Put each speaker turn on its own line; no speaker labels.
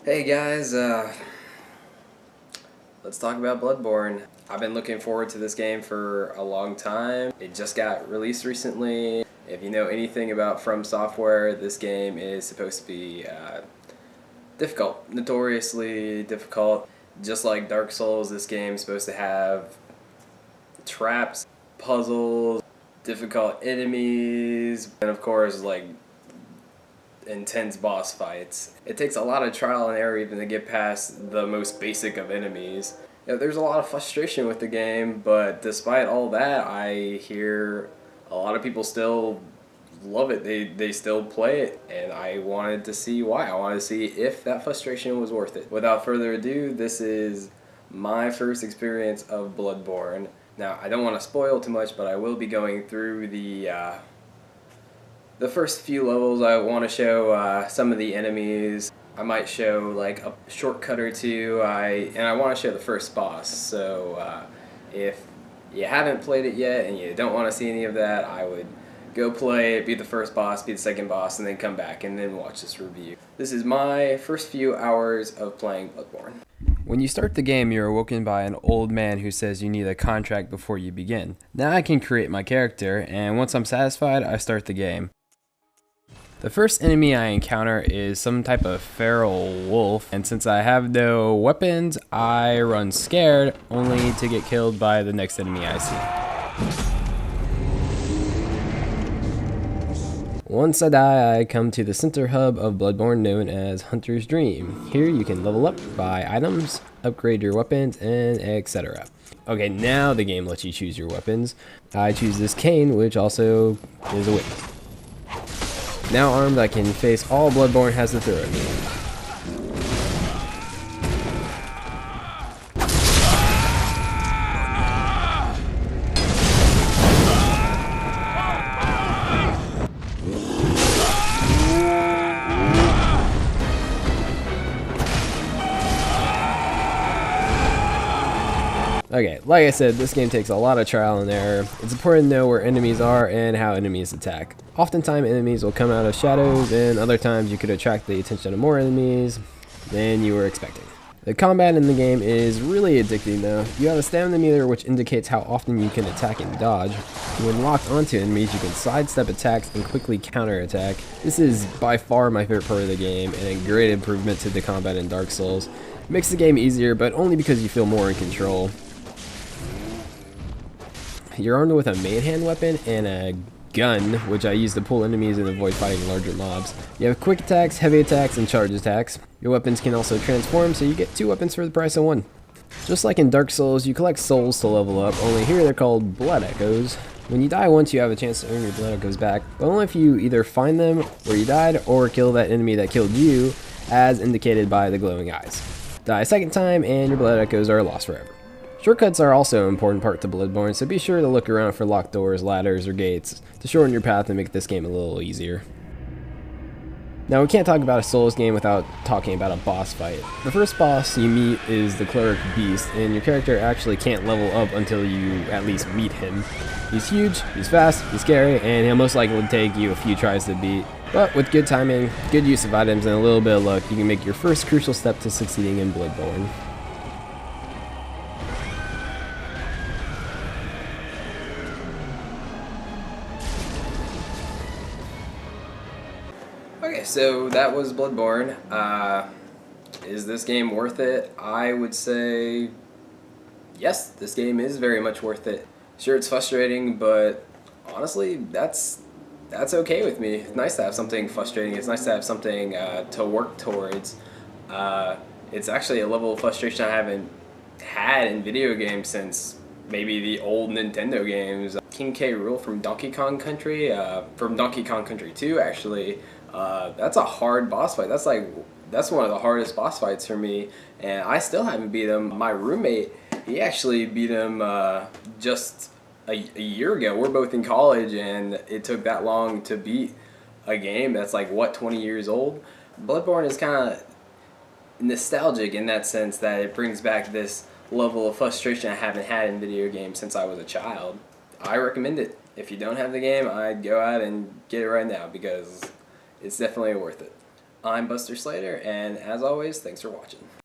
Hey guys, let's talk about Bloodborne. I've been looking forward to this game for a long time. It just got released recently. If you know anything about From Software, this game is supposed to be difficult, notoriously difficult. Just like Dark Souls, this game is supposed to have traps, puzzles, difficult enemies, and of course, like intense boss fights. It takes a lot of trial and error even to get past the most basic of enemies. There's a lot of frustration with the game, but despite all that, I hear a lot of people still love it. They still play it, and I wanted to see why. I wanted to see if that frustration was worth it. Without further ado, this is my first experience of Bloodborne. Now, I don't want to spoil too much, but I will be going through the first few levels. I want to show some of the enemies. I might show like a shortcut or two. And I want to show the first boss. So if you haven't played it yet and you don't want to see any of that, I would go play it, be the first boss, be the second boss, and then come back and then watch this review. This is my first few hours of playing Bloodborne.
When you start the game, you're awoken by an old man who says you need a contract before you begin. Now I can create my character, and once I'm satisfied, I start the game. The first enemy I encounter is some type of feral wolf, and since I have no weapons, I run scared, only to get killed by the next enemy I see. Once I die, I come to the center hub of Bloodborne known as Hunter's Dream. Here you can level up, buy items, upgrade your weapons, and etc. Okay, now the game lets you choose your weapons. I choose this cane, which also is a whip. Now armed, I can face all Bloodborne has to throw at me. Okay, like I said, this game takes a lot of trial and error. It's important to know where enemies are and how enemies attack. Oftentimes enemies will come out of shadows, and other times you could attract the attention of more enemies than you were expecting. The combat in the game is really addicting though. You have a stamina meter which indicates how often you can attack and dodge. When locked onto enemies, you can sidestep attacks and quickly counterattack. This is by far my favorite part of the game, and a great improvement to the combat in Dark Souls. It makes the game easier, but only because you feel more in control. You're armed with a main hand weapon and a gun, which I use to pull enemies and avoid fighting larger mobs. You have quick attacks, heavy attacks, and charge attacks. Your weapons can also transform, so you get 2 weapons for the price of 1. Just like in Dark Souls, you collect souls to level up, only here they're called Blood Echoes. When you die once, you have a chance to earn your Blood Echoes back, but only if you either find them where you died or kill that enemy that killed you, as indicated by the glowing eyes. Die a second time, and your Blood Echoes are lost forever. Shortcuts are also an important part to Bloodborne, so be sure to look around for locked doors, ladders, or gates to shorten your path and make this game a little easier. Now, we can't talk about a Souls game without talking about a boss fight. The first boss you meet is the Cleric Beast, and your character actually can't level up until you at least meet him. He's huge, he's fast, he's scary, and he'll most likely take you a few tries to beat. But with good timing, good use of items, and a little bit of luck, you can make your first crucial step to succeeding in Bloodborne.
Okay, so that was Bloodborne. Is this game worth it? I would say yes, this game is very much worth it. Sure, it's frustrating, but honestly, that's okay with me. It's nice to have something frustrating. It's nice to have something to work towards. It's actually a level of frustration I haven't had in video games since maybe the old Nintendo games. King K. Rool from Donkey Kong Country, from Donkey Kong Country 2 actually. That's a hard boss fight. That's one of the hardest boss fights for me, and I still haven't beat him. My roommate, he actually beat him just a year ago. We're both in college, and it took that long to beat a game that's like, what, 20 years old? Bloodborne is kind of nostalgic in that sense that it brings back this level of frustration I haven't had in video games since I was a child. I recommend it. If you don't have the game, I'd go out and get it right now because it's definitely worth it. I'm Buster Slader, and as always, thanks for watching.